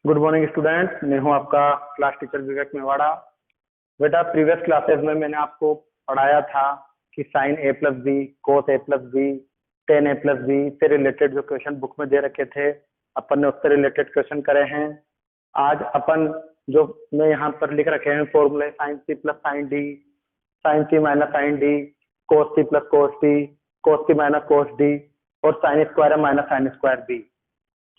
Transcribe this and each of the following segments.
Good morning students, मैं हूं आपका क्लास टीचर विवेक मेवाड़ा। बेटा, प्रीवियस क्लासेस में मैंने आपको पढ़ाया था कि साइन ए प्लस बी, कोस ए प्लस बी, टेन ए प्लस बी से रिलेटेड जो क्वेश्चन बुक में दे रखे थे, अपन ने उससे रिलेटेड क्वेश्चन करे हैं। आज अपन जो मैं यहाँ पर लिख रखे हैं फॉर्मूले, sine C plus sine D, sine C minus sine D, cos C plus cos D, cos C minus cos D और sine square minus sine square B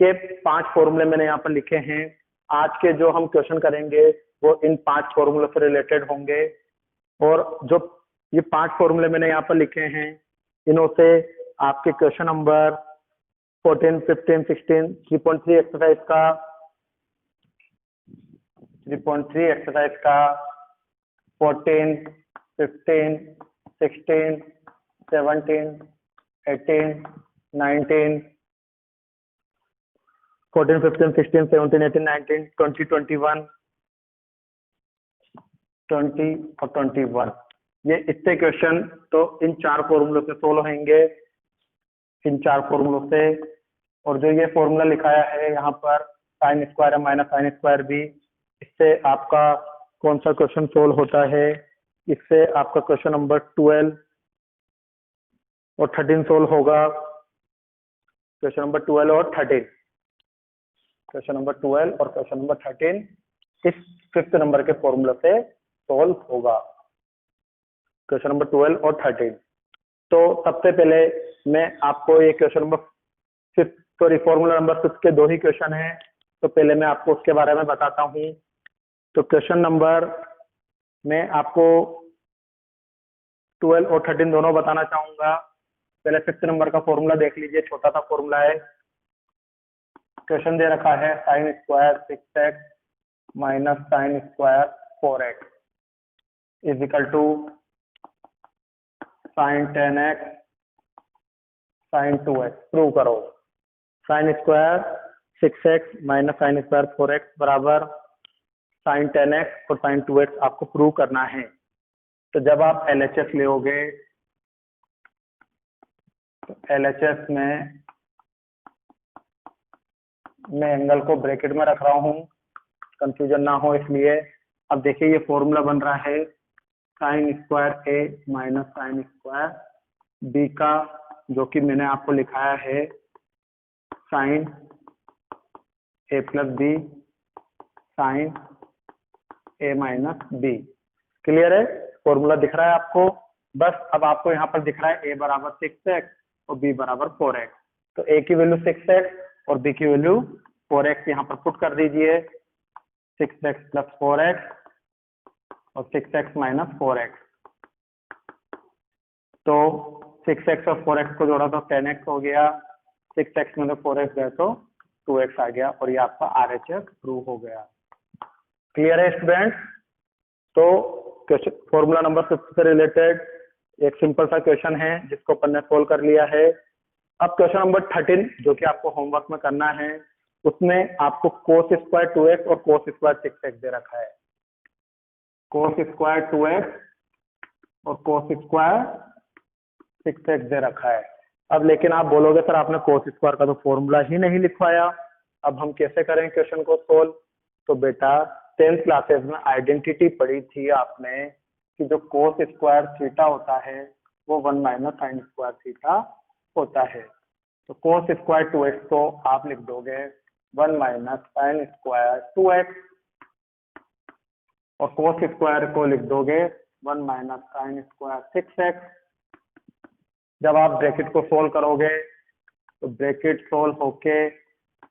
के 5 फॉर्मूले मैंने यहाँ पर लिखे हैं। आज के जो हम क्वेश्चन करेंगे वो इन 5 फॉर्मूले से रिलेटेड होंगे। और जो ये 5 फॉर्मूले मैंने यहाँ पर लिखे हैं, इनों से आपके क्वेश्चन नंबर 14, 15, 16, 3.3 एक्सरसाइज का 14, 15, 16, 17, 18, 19, 14, 15, 16, 17, 18, 19, 20, 21, 20 और 21, ये इतने क्वेश्चन तो इन 4 फॉर्मूलों से सोल्व होंगे, इन 4 फॉर्मूलों से। और जो ये फॉर्मूला लिखाया है यहाँ पर sine square minus sine square B, इससे आपका कौन सा क्वेश्चन सोल्व होता है? इससे आपका क्वेश्चन नंबर 12 और 13 सोल्व होगा। क्वेश्चन नंबर 12 और 13, क्वेश्चन नंबर 12 और क्वेश्चन नंबर 13 इस 5th नंबर के फॉर्मूला से सोल्व होगा, क्वेश्चन नंबर 12 और 13। तो सबसे पहले मैं आपको ये क्वेश्चन नंबर फॉर्मूला नंबर 6 के 2 ही क्वेश्चन हैं, तो पहले मैं आपको उसके बारे में बताता हूँ। तो क्वेश्चन नंबर मैं आपको 12 और 13 दोनों बताना चाहूंगा। पहले 5th नंबर का फॉर्मूला देख लीजिए, छोटा सा फॉर्मूला है। क्वेश्चन दे रखा है sine square 6x minus sine square 4x is equal to sine 10x sine 2x। Prove करो। Sine square 6x minus sine square 4x बराबर साइन 10x और साइन 2x आपको प्रूव करना है। तो जब आप LHS लोगे तो LHS में मैं एंगल को ब्रैकेट में रख रहा हूँ, कंफ्यूजन ना हो इसलिए। अब देखिए ये फॉर्मूला बन रहा है साइन स्क्वायर ए माइनस साइन स्क्वायर बी का, जो कि मैंने आपको लिखाया है साइन ए प्लस बी साइन ए माइनस बी। क्लियर है? फॉर्मूला दिख रहा है आपको? बस अब आपको यहाँ पर दिख रहा है ए बराबर 6x और बी बराबर 4x। तो ए की वैल्यू 6x और बी की वैल्यू 4x यहाँ पर पुट कर दीजिए। 6x प्लस 4x और 6x माइनस 4x। तो 6x और 4x को जोड़ा तो 10x हो गया, 6x में तो 4x गए तो 2x आ गया और ये आपका RHS प्रूव हो गया। क्लियर है स्टूडेंट? तो क्वेश्चन फॉर्मूला नंबर 5 से रिलेटेड एक सिंपल सा क्वेश्चन है जिसको अपन ने सोल्व कर लिया है। अब क्वेश्चन नंबर 13 जो कि आपको होमवर्क में करना है, उसमें आपको कोस स्क्वायर 2x और कोस स्क्वायर 6x दे रखा है। कोस स्क्वायर 2x और कोस स्क्वायर 6x दे रखा है। अब लेकिन आप बोलोगे सर आपने कोस स्क्वायर का तो फॉर्मूला ही नहीं लिखवाया, अब हम कैसे करें क्वेश्चन को सोल्व? तो बेटा 10th क्लासेस में आइडेंटिटी पढ़ी थी आपने कि जो कोस स्क्वायर थीटा होता है वो 1 माइनस साइन स्क्वायर थीटा होता है। तो कोस स्क्वायर 2x को आप लिख दोगे 1 माइनस साइन स्क्वायर 2x और कोस स्क्वायर को लिख दोगे 1 माइनस साइन स्क्वायर 6x। जब आप ब्रैकेट को सोल्व करोगे तो ब्रैकेट सोल्व होके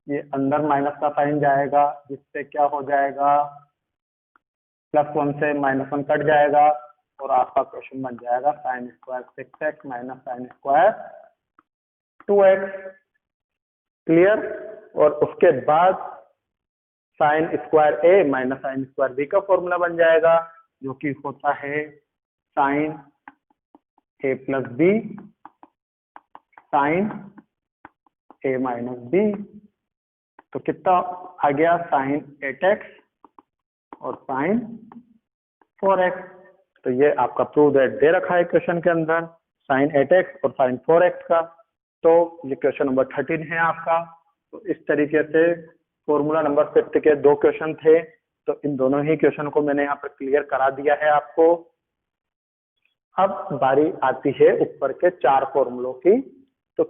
ये अंदर माइनस का साइन जाएगा, जिससे क्या हो जाएगा +1 से -1 कट जाएगा और आपका क्वेश्चन बन जाएगा sign square 6x minus sine square 2x। Clear? और उसके बाद साइन स्क्वायर ए माइनस साइन स्क्वायर बी का फॉर्मूला बन जाएगा, जो कि होता है साइन ए प्लस बी साइन ए माइनस बी। तो कितना आ गया? साइन 8x और साइन 4x। तो ये आपका प्रूव दैट दे रखा है क्वेश्चन के अंदर, साइन 8x और साइन 4x का। तो ये क्वेश्चन नंबर 13 है आपका। तो इस तरीके से फॉर्मूला नंबर 5 के 2 क्वेश्चन थे, तो इन दोनों ही क्वेश्चन को मैंने यहाँ पर क्लियर करा दिया है आपको। अब बारी आती है ऊपर के 4 फॉर्मूलों की। तो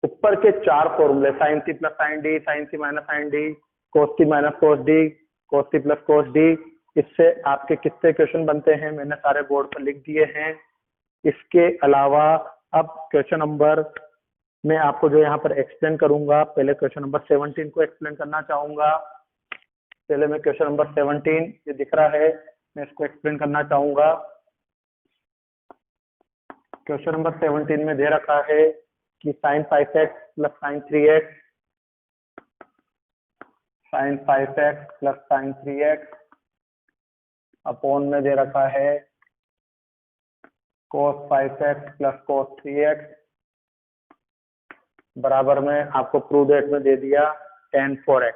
ऊपर के 4 फॉर्मूले sine C plus sine D, sine C minus sine D, cos C minus cos D, cos C plus cos D, इससे आपके कितने क्वेश्चन बनते हैं मैंने सारे बोर्ड पर लिख दिए हैं। इसके अलावा अब क्वेश्चन नंबर मैं आपको जो यहाँ पर एक्सप्लेन करूंगा, पहले क्वेश्चन नंबर 17 को एक्सप्लेन करना चाहूंगा। पहले मैं क्वेश्चन नंबर 17 ये दिख रहा है, मैं इसको एक्सप्लेन करना चाहूंगा। क्वेश्चन नंबर 17 में दे रखा है कि sine 5x plus sine 3x, sine 5x plus sine 3x upon में दे रखा है cos 5x plus cos 3x बराबर में आपको प्रूव दैट में दे दिया tan 4x।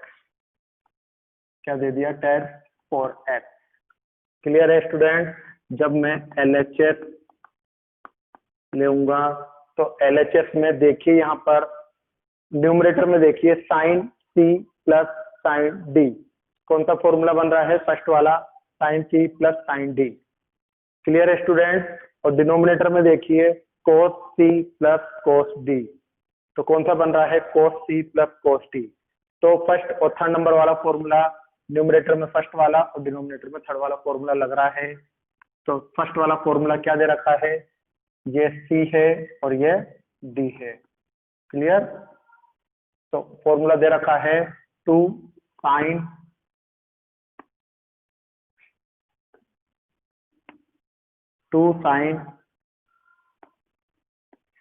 क्या दे दिया? tan 4x। क्लियर है स्टूडेंट? जब मैं LHS लूंगा तो LHS में देखिए यहाँ पर न्यूमरेटर में देखिए sine C plus sine D, कौन सा फॉर्मूला बन रहा है? फर्स्ट वाला sine C plus sine D। Clear है स्टूडेंट? और डिनोमिनेटर में देखिए cos C plus cos D, तो कौन सा बन रहा है? cos C plus cos D। तो फर्स्ट और थर्ड नंबर वाला फॉर्मूला न्यूमरेटर में फर्स्ट वाला और डिनोमिनेटर में थर्ड वाला फॉर्मूला लग रहा है। तो फर्स्ट वाला फॉर्मूला क्या दे रखा है? ये C है और ये D है। क्लियर? तो फॉर्मूला दे रखा है 2 sine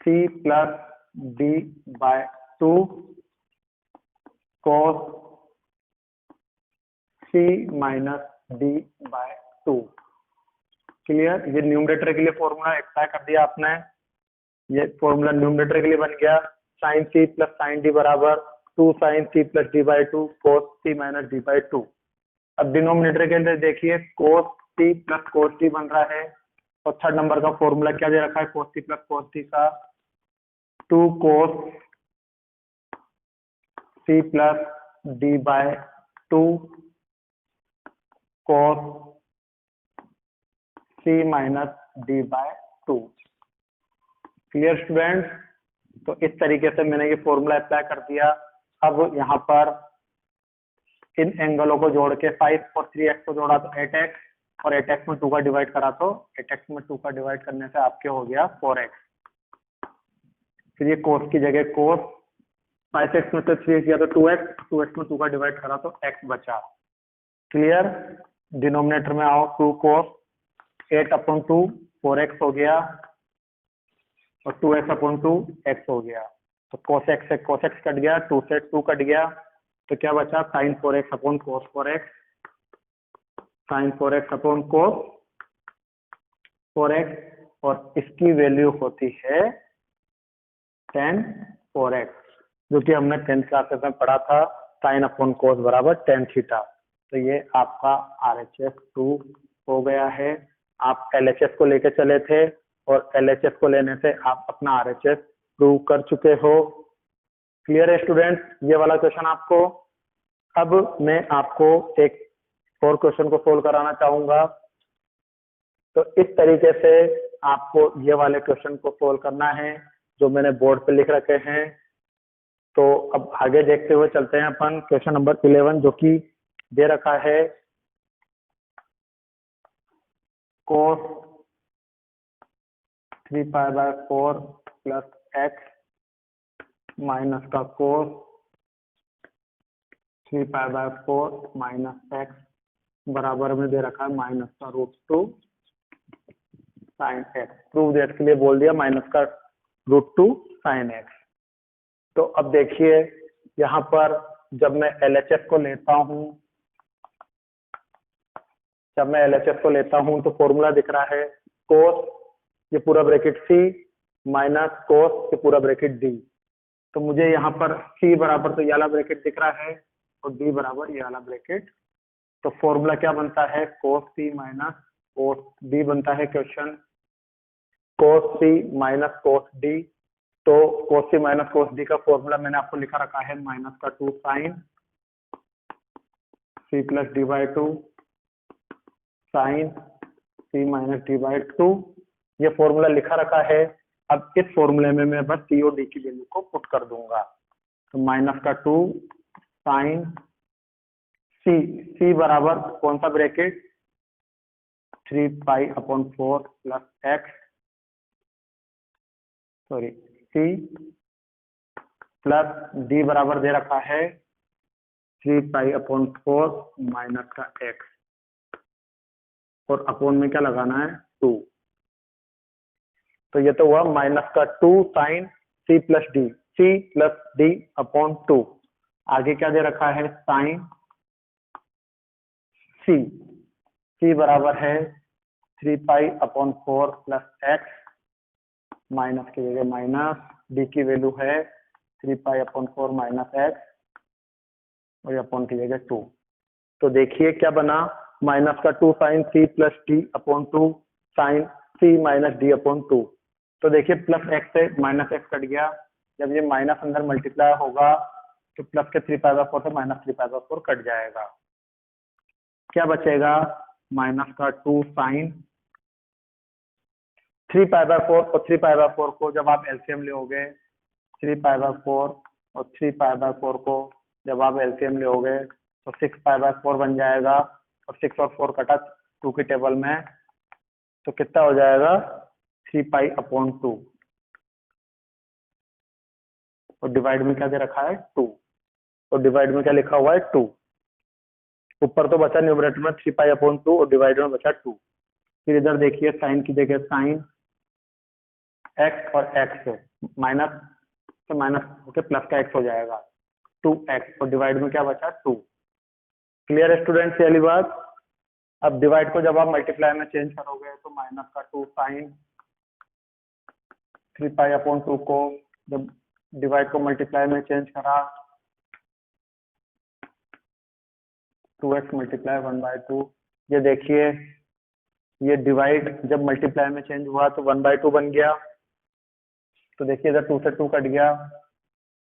C plus D by 2 cos C minus D by 2। Clear? ये न्यूमरेटर के लिए फॉर्मूला अप्लाई कर दिया आपने, ये फॉर्मूला न्यूमरेटर के लिए बन गया। Sine C plus sine D बराबर 2 sine C plus D by 2 cos C minus D by 2। अब डिनोमिनेटर के अंदर देखिए cos C plus cos D बन रहा है, और थर्ड नंबर का फॉर्मूला क्या दे रखा है? cos C plus cos D का 2 cos C plus D by 2 cos C minus D by 2। Clear student? तो इस तरीके से मैंने ये फॉर्मूला अप्लाई कर दिया। अब यहाँ पर इन एंगलों को जोड़ के 5 और 3x को जोड़ा तो 8x, और 8x में 2 का डिवाइड करा तो 8x में 2 का डिवाइड करने से आपके हो गया 4x। फिर ये cos की जगह cos, 5x में से 3 किया तो 2x, 2x में 2 का डिवाइड करा तो x बचा। क्लियर? डिनोमिनेटर में आओ 2 cos 8 अपॉन 2 4x हो गया, और 2x अपॉन 2 x हो गया। तो cos x से cos x कट गया, 2 से 2 कट गया, तो क्या बचा? sin 4x upon cos 4x, sin 4x upon cos 4x, और इसकी वैल्यू होती है tan 4x, जो कि हमने 10th क्लासेस में पढ़ा था, sin अपॉन cos बराबर tan थीटा। तो ये आपका RHS प्रूव हो गया है। आप LHS को लेके चले थे, और LHS को लेने से आप अपना RHS प्रूव कर चुके हो। क्लियर है स्टूडेंट? ये वाला क्वेश्चन आपको। अब मैं आपको एक और क्वेश्चन को सोल्व कराना चाहूंगा। तो इस तरीके से आपको ये वाले क्वेश्चन को सोल्व करना है जो मैंने बोर्ड पे लिख रखे हैं। तो अब आगे देखते हुए चलते हैं अपन क्वेश्चन नंबर 11, जो कि दे रखा है cos 3 pi by 4 plus x minus का cos 3 pi by 4 minus x बराबर में दे रखा है माइनस का √2 साइन x। प्रूव दैट के लिए बोल दिया माइनस का √2 साइन x। तो अब देखिए यहाँ पर जब मैं LHS को लेता हूँ, तो फॉर्मूला दिख रहा है cos ये पूरा ब्रैकेट C माइनस cos ये पूरा ब्रैकेट D। तो मुझे यहाँ पर C बराबर तो ये वाला ब्रैकेट दिख रहा है, और D बराबर ये वाला ब्रैकेट। तो फॉर्मूला क्या बनता है? cos C minus cos D बनता है question, cos C minus cos D। तो cos C minus cos D का फॉर्मूला मैंने आपको लिखा रखा है माइनस का 2 sine C plus D by two sine C minus D by two. ये फॉर्मूला लिखा रखा है। अब इस फॉर्मूले में मैं बस सी और डी की वैल्यू को पुट कर दूंगा। तो माइनस का 2 साइन सी, सी बराबर कौन सा bracket 3π/4 plus X, sorry C plus D बराबर दे रखा है 3π/4 माइनस का एक्स, और अपॉन में क्या लगाना है 2। तो ये तो हुआ माइनस का 2 sine C plus D upon 2। आगे क्या दे रखा है साइन सी बराबर है 3π/4 प्लस एक्स, माइनस की जगह माइनस, डी की वैल्यू है 3π/4 माइनस एक्स और अपॉन की जगह 2। तो देखिए क्या बना, माइनस का 2 sine C plus D upon 2 sine C minus D upon 2। तो देखिए प्लस एक्स से माइनस एक्स कट गया। जब ये माइनस अंदर मल्टीप्लाई होगा तो प्लस के 3π/4 से माइनस 3π/4 कट जाएगा। क्या बचेगा, माइनस का 2 साइन 3π/4 और 3π/4 को जब आप एलसीएम लोगे, 3π/4 और 3π/4 को जब आप एलसीएम लोगे तो 6π/4 बन जाएगा, और 6 और 4 कटा 2 की टेबल में, तो कितना हो जाएगा 3π/2, और डिवाइड में क्या दे रखा है 2, और डिवाइड में क्या लिखा हुआ है 2। ऊपर तो बचा न्यूमरेटर में 3π/2 और डिवाइड में बचा 2। फिर इधर देखिए साइन की जगह साइन एक्स और एक्स से माइनस से माइनस होकर प्लस का एक्स हो जाएगा 2x, और डिवाइड में क्या बचा 2। क्लियर स्टूडेंट्स ये वाली बात। अब डिवाइड को जब आप मल्टीप्लाई में चेंज करोगे तो माइनस का 2 साइन 3π/2 को जब डिवाइड को मल्टीप्लाई में चेंज करा 2x मल्टीप्लाई 1/2। ये देखिए ये डिवाइड जब मल्टीप्लाई में चेंज हुआ तो 1/2 बन गया। तो देखिए इधर 2 से 2 कट गया,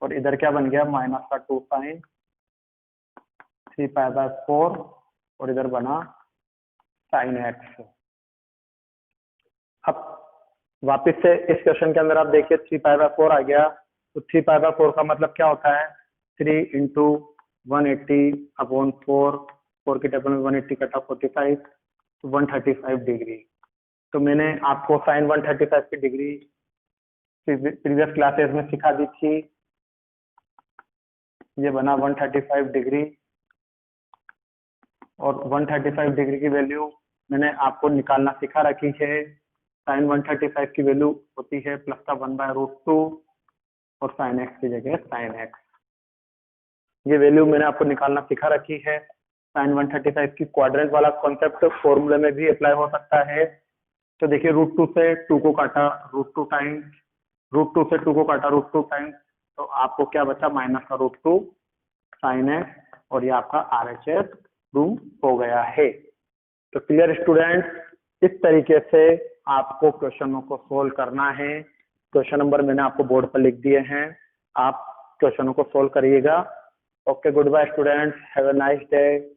और इधर क्या बन गया माइनस का 2 साइन 3π/4, और इधर बना साइन एक्स। अब वापस से इस क्वेश्चन के अंदर आप देखिए 3π/4 आ गया। तो 3π/4 का मतलब क्या होता है 3 × 180/4, 4 की टेबल में 180 कटा 45, तो 135 डिग्री। तो मैंने आपको साइन 135 की डिग्री प्रीवियस क्लासेस में सिखा दी थी। ये बना 135 डिग्री, और 135 डिग्री की वैल्यू मैंने आपको निकालना सिखा रखी है। साइन 135 की वैल्यू होती है प्लस का 1/√2, और साइन एक्स की जगह साइन एक्स। ये वैल्यू मैंने आपको निकालना सिखा रखी है। साइन 135 की क्वाड्रेंट वाला कॉन्सेप्ट फॉर्मूले में भी अप्लाई हो सकता है। तो देखिए √2 से 2 को काटा √2 टाइम्स, √2 से 2 को काटा √2 टाइम्स, तो आपको क्या बचा माइनस का √2 साइन एक्स, और ये आपका RHS प्रूव हो गया है। तो क्लियर स्टूडेंट्स, इस तरीके से आपको क्वेश्चनों को सोल्व करना है। क्वेश्चन नंबर मैंने आपको बोर्ड पर लिख दिए हैं, आप क्वेश्चनों को सोल्व करिएगा। Okay, goodbye students, have a nice day.